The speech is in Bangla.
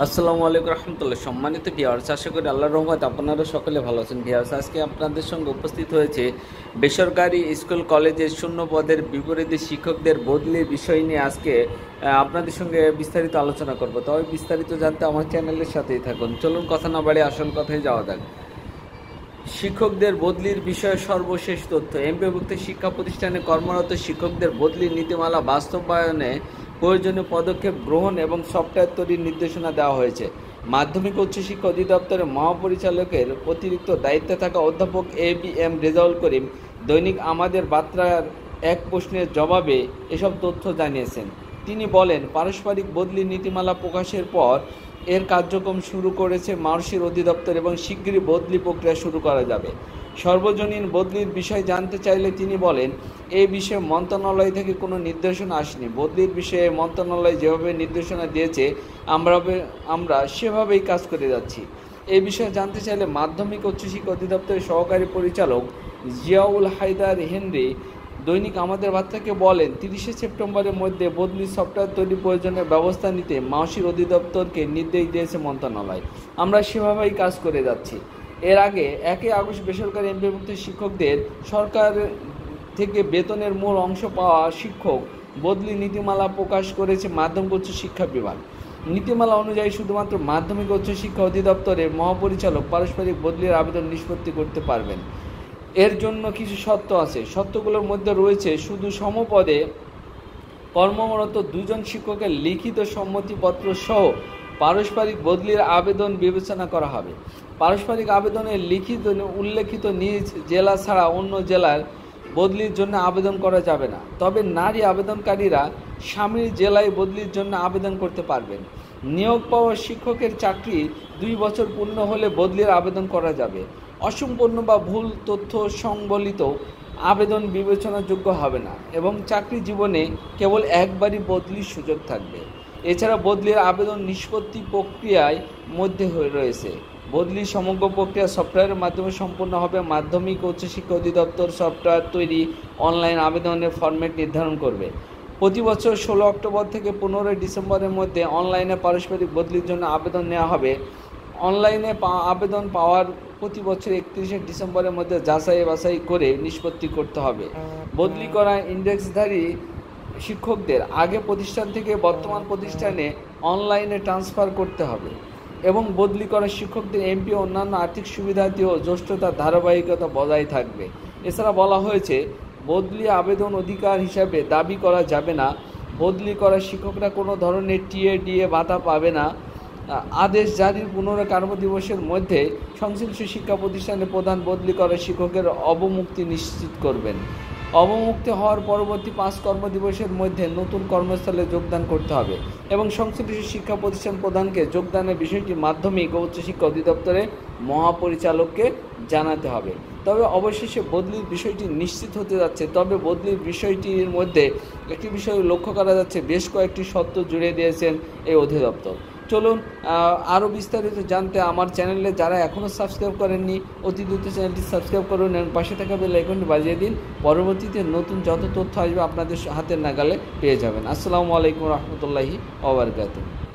আসসালামু আলাইকুম রহমতুল্লাহ। সম্মানিত ভিউয়ার্স, আশা করি আল্লাহর রহমতে আপনারা সকলে ভালো আছেন। ভিউয়ার্স, আজকে আপনাদের সঙ্গে উপস্থিত হয়েছে বেসরকারি স্কুল কলেজের শূন্য পদের বিপরীতে শিক্ষকদের বদলির বিষয় নিয়ে। আজকে আপনাদের সঙ্গে বিস্তারিত আলোচনা করব। তবে বিস্তারিত জানতে আমার চ্যানেলের সাথেই থাকুন। চলুন কথা না বাড়িয়ে আসল কথায় যাওয়া যাক। শিক্ষকদের বদলির বিষয়ে সর্বশেষ তথ্য। এমপিওভুক্ত শিক্ষা প্রতিষ্ঠানে কর্মরত শিক্ষকদের বদলির নীতিমালা বাস্তবায়নে প্রয়োজনীয় পদক্ষেপ গ্রহণ এবং সফটওয়্যার তৈরির নির্দেশনা দেওয়া হয়েছে। মাধ্যমিক উচ্চশিক্ষা অধিদপ্তরের মহাপরিচালকের অতিরিক্ত দায়িত্বে থাকা অধ্যাপক এবিএম রেজাউল করিম দৈনিক আমাদের বার্তার এক প্রশ্নের জবাবে এসব তথ্য জানিয়েছেন। তিনি বলেন, পারস্পরিক বদলি নীতিমালা প্রকাশের পর এর কার্যক্রম শুরু করেছে মার্শির অধিদপ্তর এবং শিগগিরই বদলি প্রক্রিয়া শুরু করা যাবে। সর্বজনীন বদলির বিষয় জানতে চাইলে তিনি বলেন, এই বিষয়ে মন্ত্রণালয় থেকে কোনো নির্দেশনা আসেনি। বদলির বিষয়ে মন্ত্রণালয় যেভাবে নির্দেশনা দিয়েছে আমরা সেভাবেই কাজ করে যাচ্ছি। এই বিষয়ে জানতে চাইলে মাধ্যমিক উচ্চশিক্ষা অধিদপ্তরের সহকারী পরিচালক জিয়াউল হায়দার হেনরি দৈনিক আমাদের বার্তাকে বলেন, 30শে সেপ্টেম্বরের মধ্যে বদলি সফটওয়্যার তৈরির প্রয়োজনীয় ব্যবস্থা নিতে মার্শির অধিদপ্তরকে নির্দেশ দিয়েছে মন্ত্রণালয়। আমরা সেভাবেই কাজ করে যাচ্ছি। এর আগে 1 আগস্ট বেসরকারি এমপিওভুক্ত শিক্ষকদের সরকার থেকে বেতনের মূল অংশ পাওয়া শিক্ষক বদলি নীতিমালা প্রকাশ করেছে মাধ্যমিক উচ্চ শিক্ষা বিভাগ। নীতিমালা অনুযায়ী শুধুমাত্র মাধ্যমিক উচ্চ শিক্ষা অধিদপ্তরের মহাপরিচালক পারস্পরিক বদলির আবেদন নিষ্পত্তি করতে পারবেন। এর জন্য কিছু শর্ত আছে। শর্তগুলোর মধ্যে রয়েছে, শুধু সমপদে কর্মরত 2 জন শিক্ষকের লিখিত সম্মতিপত্র সহ পারস্পরিক বদলির আবেদন বিবেচনা করা হবে। পারস্পরিক আবেদনে লিখিত উল্লেখিত নিজ জেলা ছাড়া অন্য জেলার বদলির জন্য আবেদন করা যাবে না। তবে নারী আবেদনকারীরা স্বামীর জেলায় বদলির জন্য আবেদন করতে পারবেন। নিয়োগ পাওয়া শিক্ষকের চাকরি 2 বছর পূর্ণ হলে বদলির আবেদন করা যাবে। অসম্পূর্ণ বা ভুল তথ্য সংবলিত আবেদন বিবেচনাযোগ্য হবে না এবং চাকরি জীবনে কেবল একবারই বদলির সুযোগ থাকবে। এছাড়া বদলির আবেদন নিষ্পত্তি প্রক্রিয়ায় মধ্যে রয়েছে। বদলির সমগ্র প্রক্রিয়া সফটওয়্যারের মাধ্যমে সম্পন্ন হবে। মাধ্যমিক উচ্চশিক্ষা অধিদপ্তর সফটওয়্যার তৈরি অনলাইন আবেদনের ফরম্যাট নির্ধারণ করবে। প্রতি বছর 16 অক্টোবর থেকে 15 ডিসেম্বরের মধ্যে অনলাইনে পারস্পরিক বদলির জন্য আবেদন নেওয়া হবে। অনলাইনে আবেদন পাওয়ার প্রতি বছর 31শে ডিসেম্বরের মধ্যে যাচাই বাছাই করে নিষ্পত্তি করতে হবে। বদলি করা ইন্ডেক্সধারী শিক্ষকদের আগে প্রতিষ্ঠান থেকে বর্তমান প্রতিষ্ঠানে অনলাইনে ট্রান্সফার করতে হবে এবং বদলি করা শিক্ষকদের এমপি অন্যান্য আর্থিক সুবিধাদি ও জ্যেষ্ঠতার ধারাবাহিকতা বজায় থাকবে। এছাড়া বলা হয়েছে, বদলি আবেদন অধিকার হিসাবে দাবি করা যাবে না। বদলি করা শিক্ষকরা কোনো ধরনের টিএডিএ ভাতা পাবে না। আদেশ জারির 15 কর্মদিবসের মধ্যে সংশ্লিষ্ট শিক্ষা প্রতিষ্ঠানে প্রধান বদলি করা শিক্ষকের অবমুক্তি নিশ্চিত করবেন। অবমুক্তি হওয়ার পরবর্তী 5 কর্মদিবসের মধ্যে নতুন কর্মস্থলে যোগদান করতে হবে এবং সংশ্লিষ্ট শিক্ষা প্রতিষ্ঠান প্রধানকে যোগদানের বিষয়টি মাধ্যমিক ও উচ্চশিক্ষা অধিদপ্তরের মহাপরিচালককে জানাতে হবে। তবে অবশেষে বদলির বিষয়টি নিশ্চিত হতে যাচ্ছে। তবে বদলির বিষয়টির মধ্যে একটি বিষয় লক্ষ্য করা যাচ্ছে, বেশ কয়েকটি শর্ত জুড়ে দিয়েছেন এই অধিদপ্তর। চলুন আরও বিস্তারিত জানতে আমার চ্যানেলে যারা এখনও সাবস্ক্রাইব করেননি অতি দ্রুত চ্যানেলটি সাবস্ক্রাইব করুন এবং পাশে থাকা বেল আইকনটি বাজিয়ে দিন। পরবর্তীতে নতুন যত তথ্য আসবে আপনাদের হাতের নাগালে পেয়ে যাবেন। আসসালামু আলাইকুম রহমতুল্লাহি ওয়া বারাকাতুহু।